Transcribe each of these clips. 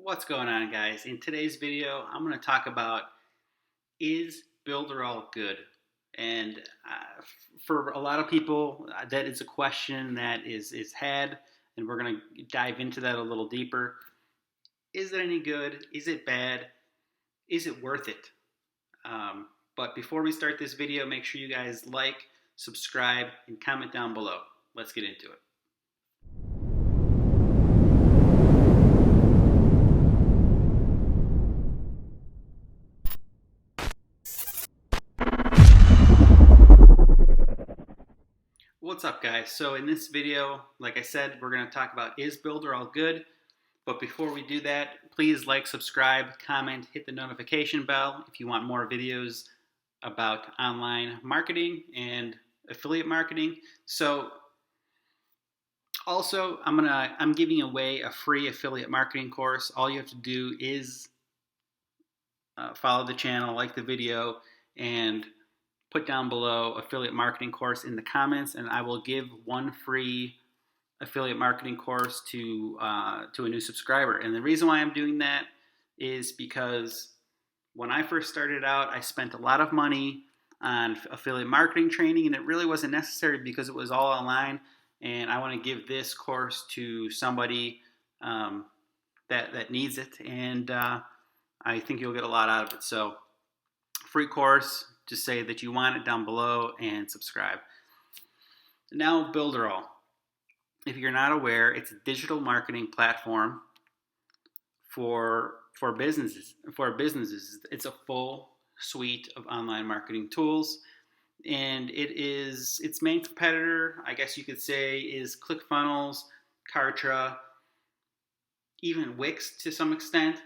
What's going on, guys? In today's video, I'm going to talk about, is Builderall good? And for a lot of people, that is a question that is had, and we're going to dive into that a little deeper. Is it any good? Is it bad? Is it worth it? But before we start this video, make sure you guys like, subscribe, and comment down below. Let's get into it. What's up, guys? So in this video, like I said, we're going to talk about, is Builderall good? But before we do that, please like, subscribe, comment, hit the notification bell if you want more videos about online marketing and affiliate marketing. So also, I'm giving away a free affiliate marketing course. All you have to do is follow the channel, like the video, and put down below affiliate marketing course in the comments, and I will give one free affiliate marketing course to a new subscriber. And the reason why I'm doing that is because when I first started out, I spent a lot of money on affiliate marketing training, and it really wasn't necessary because it was all online. And I want to give this course to somebody that needs it, and I think you'll get a lot out of it. So, free course. Just say that you want it down below and subscribe. Now, Builderall. If you're not aware, it's a digital marketing platform for businesses. It's a full suite of online marketing tools, and its main competitor, I guess you could say, is ClickFunnels, Kartra, even Wix to some extent,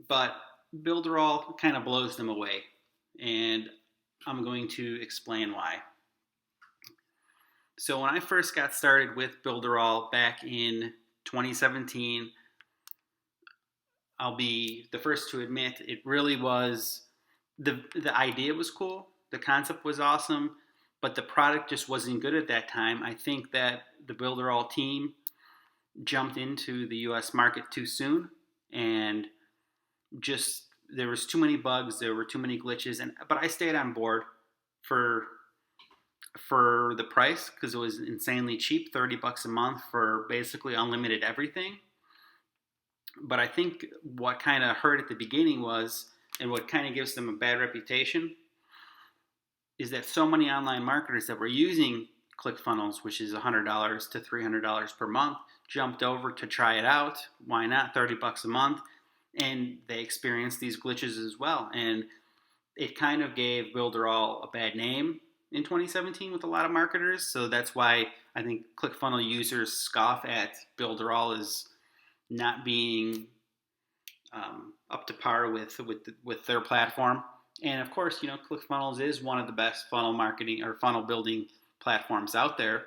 but Builderall kind of blows them away, and I'm going to explain why. So when I first got started with Builderall back in 2017, I'll be the first to admit it really was, the idea was cool, the concept was awesome, but the product just wasn't good at that time. I think that the Builderall team jumped into the US market too soon, and just there was too many bugs, there were too many glitches, but I stayed on board for the price because it was insanely cheap, $30 a month for basically unlimited everything. But I think what kind of hurt at the beginning was, and what kind of gives them a bad reputation, is that so many online marketers that were using ClickFunnels, which is $100 to $300 per month, jumped over to try it out. Why not? $30 a month. And they experienced these glitches as well. And it kind of gave Builderall a bad name in 2017 with a lot of marketers. So that's why I think ClickFunnels users scoff at Builderall as not being up to par with their platform. And of course, ClickFunnels is one of the best funnel marketing or funnel building platforms out there.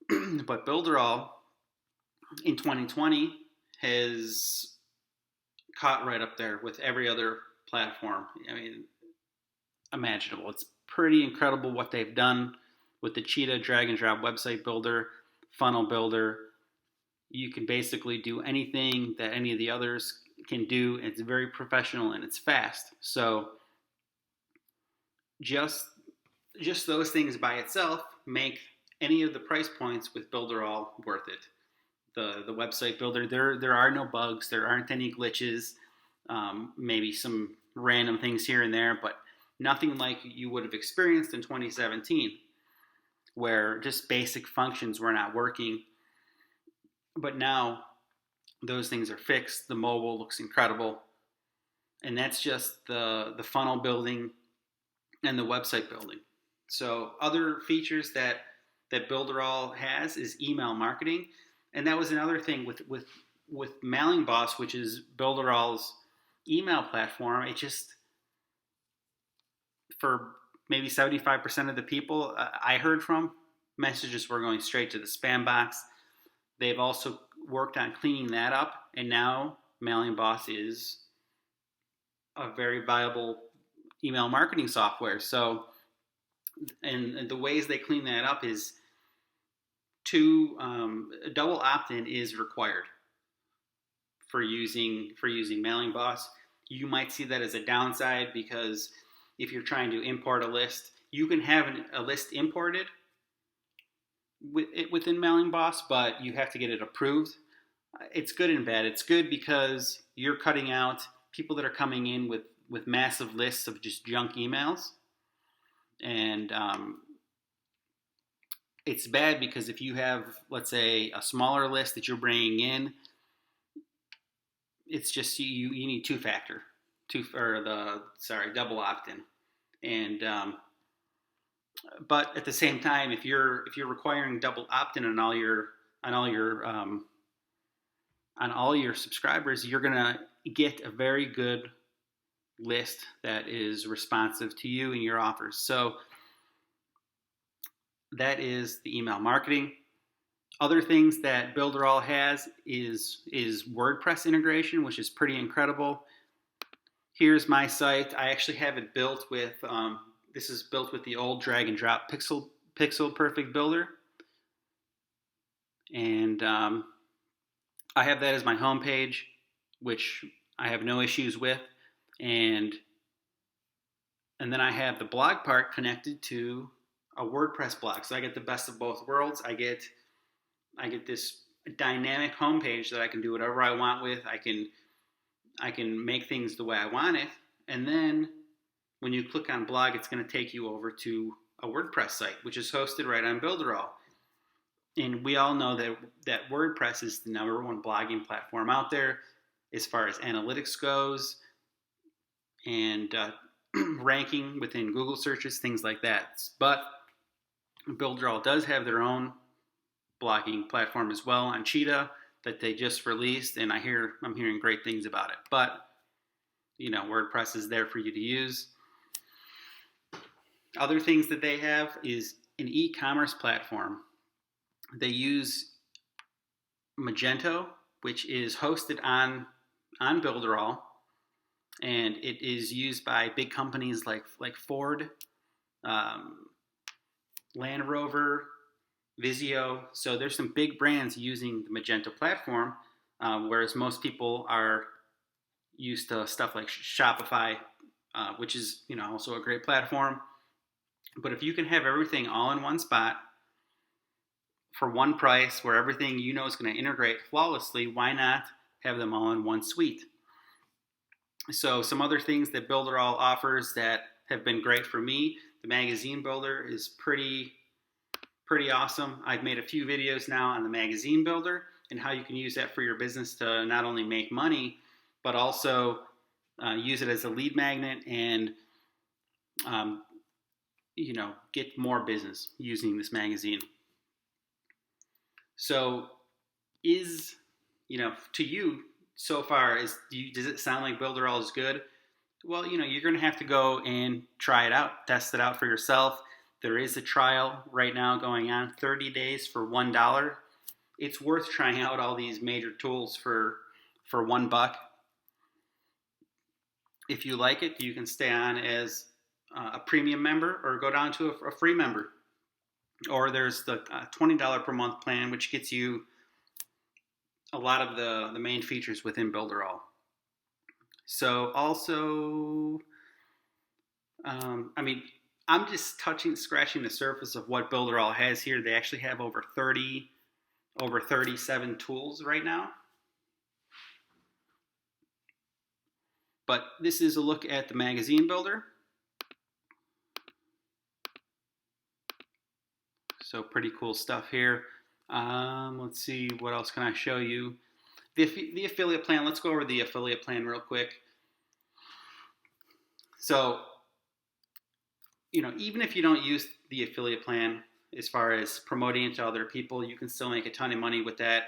But Builderall in 2020 has caught right up there with every other platform. I mean, imaginable. It's pretty incredible what they've done with the Cheetah drag and drop website builder, funnel builder. You can basically do anything that any of the others can do. It's very professional and it's fast. So just those things by itself make any of the price points with Builderall worth it. The website builder, there are no bugs, there aren't any glitches, maybe some random things here and there, but nothing like you would have experienced in 2017, where just basic functions were not working. But now those things are fixed. The mobile looks incredible, and that's just the funnel building and the website building. So other features that Builderall has is email marketing. And that was another thing with Mailing Boss, which is Builderall's email platform. It just, for maybe 75% of the people I heard from, messages were going straight to the spam box. They've also worked on cleaning that up, and now Mailing Boss is a very viable email marketing software. So, and the ways they clean that up is double opt-in is required. for using Mailing Boss. You might see that as a downside because if you're trying to import a list, you can have a list imported within Mailing Boss, but you have to get it approved. It's good and bad. It's good because you're cutting out people that are coming in with massive lists of just junk emails, and it's bad because if you have, let's say, a smaller list that you're bringing in, it's just you need double opt-in, and but at the same time, if you're requiring double opt-in on all your subscribers, you're gonna get a very good list that is responsive to you and your offers. So that is the email marketing. Other things that Builderall has is WordPress integration, which is pretty incredible. Here's my site. I actually have it built with, this is built with the old drag and drop Pixel Perfect Builder. And I have that as my home page, which I have no issues with. And then I have the blog part connected to a WordPress blog. So I get the best of both worlds. I get this dynamic homepage that I can do whatever I want with. I can make things the way I want it. And then when you click on blog, it's going to take you over to a WordPress site, which is hosted right on Builderall. And we all know that WordPress is the number one blogging platform out there as far as analytics goes and ranking within Google searches, things like that. But Builderall does have their own blogging platform as well on Cheetah that they just released, and I'm hearing great things about it. But WordPress is there for you to use. Other things that they have is an e-commerce platform. They use Magento, which is hosted on Builderall, and it is used by big companies like Ford, Land Rover, Vizio. So there's some big brands using the Magento platform, whereas most people are used to stuff like Shopify, which is also a great platform. But if you can have everything all in one spot for one price, where everything is going to integrate flawlessly, why not have them all in one suite? So some other things that Builderall offers that have been great for me, the magazine builder is pretty awesome. I've made a few videos now on the magazine builder and how you can use that for your business to not only make money, but also use it as a lead magnet and get more business using this magazine. So to you so far, does it sound like Builderall is good? Well, you're going to have to go and try it out, test it out for yourself. There is a trial right now going on, 30 days for $1. It's worth trying out all these major tools for $1. If you like it, you can stay on as a premium member or go down to a free member. Or there's the $20 per month plan, which gets you a lot of the main features within Builderall. So also, I'm just scratching the surface of what Builderall has here. They actually have over 37 tools right now. But this is a look at the magazine builder. So pretty cool stuff here. Let's see, what else can I show you? The affiliate plan. Let's go over the affiliate plan real quick. So, even if you don't use the affiliate plan as far as promoting it to other people, you can still make a ton of money with that.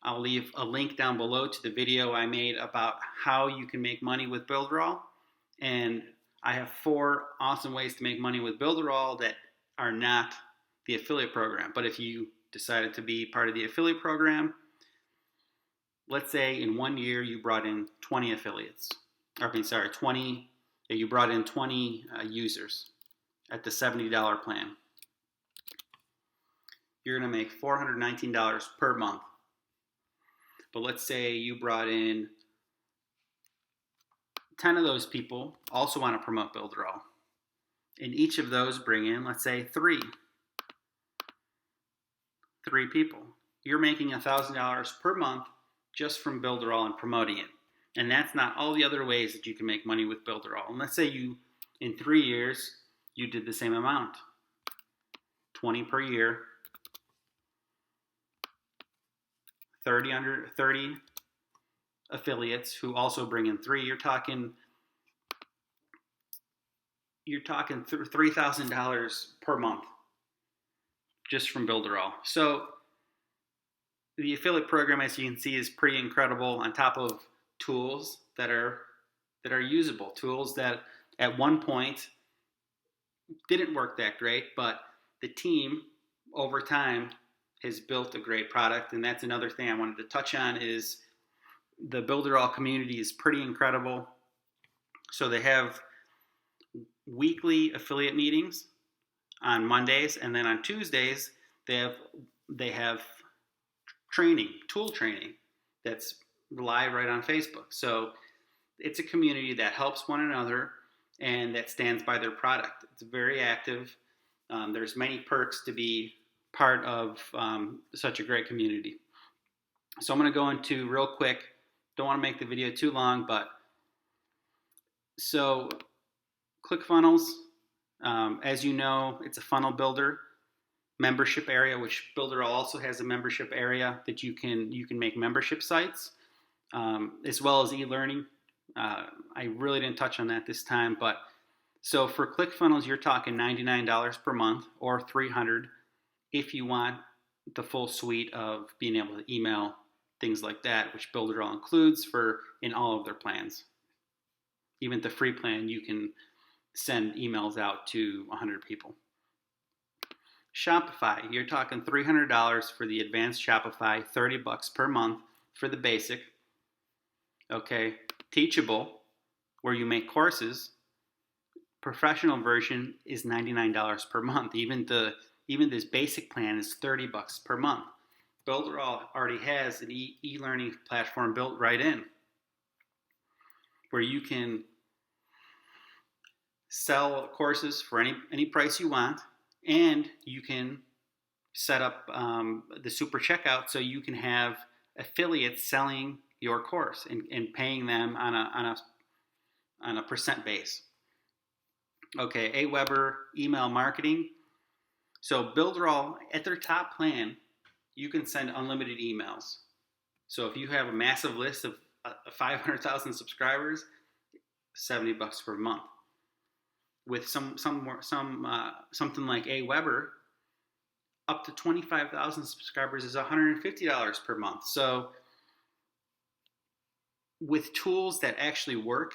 I'll leave a link down below to the video I made about how you can make money with Builderall. And I have 4 awesome ways to make money with Builderall that are not the affiliate program. But if you decided to be part of the affiliate program, let's say in 1 year you brought in 20 affiliates. You brought in 20 users at the $70 plan. You're going to make $419 per month. But let's say you brought in 10 of those people also want to promote Builderall. And each of those bring in, let's say, three people. You're making $1,000 per month just from Builderall and promoting it. And that's not all the other ways that you can make money with Builderall. And let's say you, in 3 years, you did the same amount. 20 per year, 30 affiliates who also bring in three. You're talking $3,000 per month just from Builderall. So the affiliate program, as you can see, is pretty incredible, on top of tools that are usable, tools that at one point didn't work that great, but the team over time has built a great product. And that's another thing I wanted to touch on, is the Builderall community is pretty incredible. So they have weekly affiliate meetings on Mondays, and then on Tuesdays they have tool training that's live right on Facebook. So it's a community that helps one another and that stands by their product. It's very active. There's many perks to be part of such a great community. So I'm going to go into real quick. Don't want to make the video too long, but so ClickFunnels, as you know, it's a funnel builder membership area, which Builderall also has a membership area that you can make membership sites, as well as e-learning. I really didn't touch on that this time, but so for ClickFunnels, you're talking $99 per month or $300 if you want the full suite of being able to email, things like that, which Builderall includes in all of their plans. Even the free plan, you can send emails out to 100 people. Shopify, you're talking $300 for the advanced Shopify, $30 per month for the basic. Okay, Teachable, where you make courses, professional version is $99 per month. Even this basic plan is $30 per month. Builderall already has an e-learning platform built right in, where you can sell courses for any price you want, and you can set up the super checkout so you can have affiliates selling your course and paying them on a percent base. Okay, Aweber email marketing. So Builderall, at their top plan, you can send unlimited emails. So if you have a massive list of 500,000 subscribers, $70 per month. With something like Aweber, up to 25,000 subscribers is $150 per month. So with tools that actually work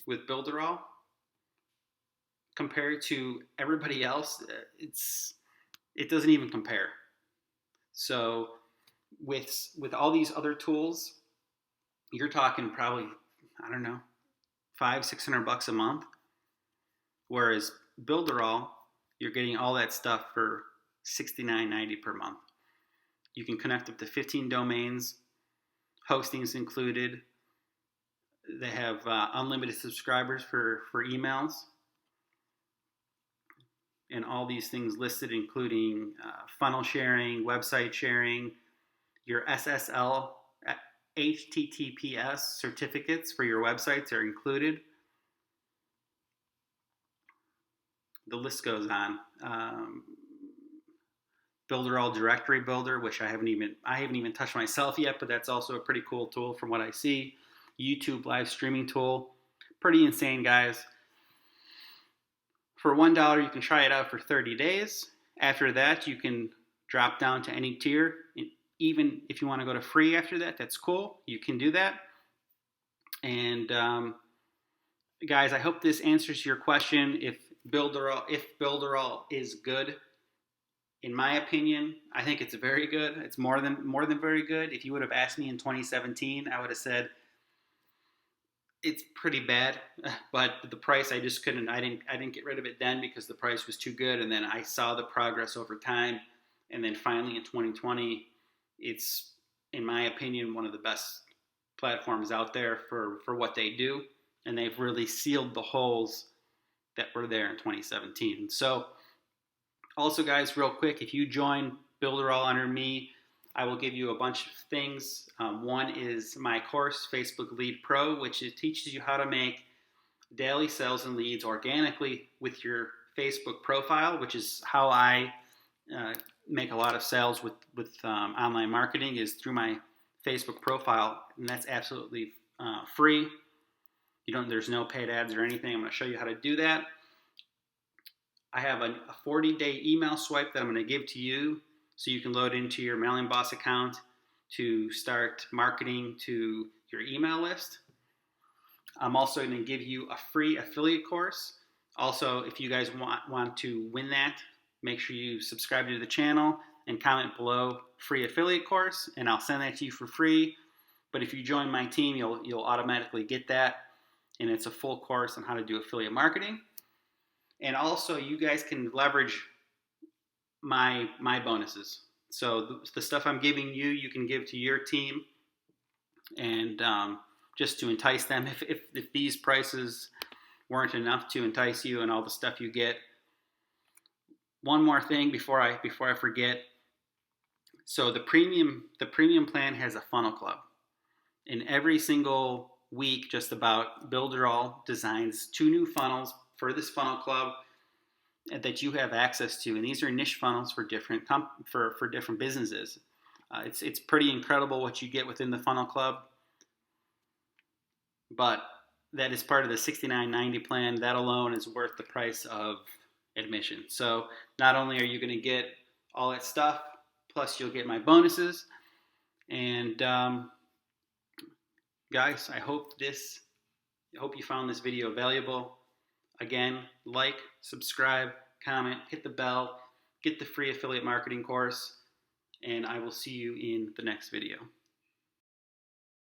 with Builderall, compared to everybody else, it doesn't even compare. So with all these other tools, you're talking probably, I don't know, $500-600 a month. Whereas Builderall, you're getting all that stuff for $69.90 per month. You can connect up to 15 domains. Hosting's included. They have unlimited subscribers for emails. And all these things listed, including funnel sharing, website sharing, your SSL, HTTPS certificates for your websites are included. The list goes on. Builderall Directory Builder, which I haven't even touched myself yet, but that's also a pretty cool tool from what I see. YouTube live streaming tool, pretty insane, guys. For $1, you can try it out for 30 days. After that, you can drop down to any tier. Even if you want to go to free after that, that's cool. You can do that. And guys, I hope this answers your question. If Builderall is good, in my opinion, I think it's very good. It's more than very good. If you would have asked me in 2017, I would have said it's pretty bad, but the price I just couldn't. I didn't get rid of it then because the price was too good, and then I saw the progress over time, and then finally in 2020, it's in my opinion, one of the best platforms out there for what they do. And they've really sealed the holes that were there in 2017. So also, guys, real quick, if you join Builderall under me, I will give you a bunch of things. One is my course, Facebook Lead Pro, which it teaches you how to make daily sales and leads organically with your Facebook profile, which is how I make a lot of sales with online marketing, is through my Facebook profile, and that's absolutely free. There's no paid ads or anything. I'm going to show you how to do that. I have a 40-day email swipe that I'm going to give to you so you can load into your Mailing Boss account to start marketing to your email list. I'm also going to give you a free affiliate course. Also, if you guys want to win that, make sure you subscribe to the channel and comment below free affiliate course, and I'll send that to you for free. But if you join my team, you'll automatically get that, and it's a full course on how to do affiliate marketing. And also, you guys can leverage my bonuses. So the stuff I'm giving you, you can give to your team, and just to entice them. If these prices weren't enough to entice you and all the stuff you get. One more thing before I forget. So the premium plan has a funnel club, and every single week, just about, Builderall designs 2 new funnels for this funnel club that you have access to, and these are niche funnels for different for different businesses. It's pretty incredible what you get within the funnel club, but that is part of the $69.90 plan. That alone is worth the price of admission. So not only are you going to get all that stuff, plus you'll get my bonuses. And guys, I hope you found this video valuable. Again, like, subscribe, comment, hit the bell, get the free affiliate marketing course, and I will see you in the next video.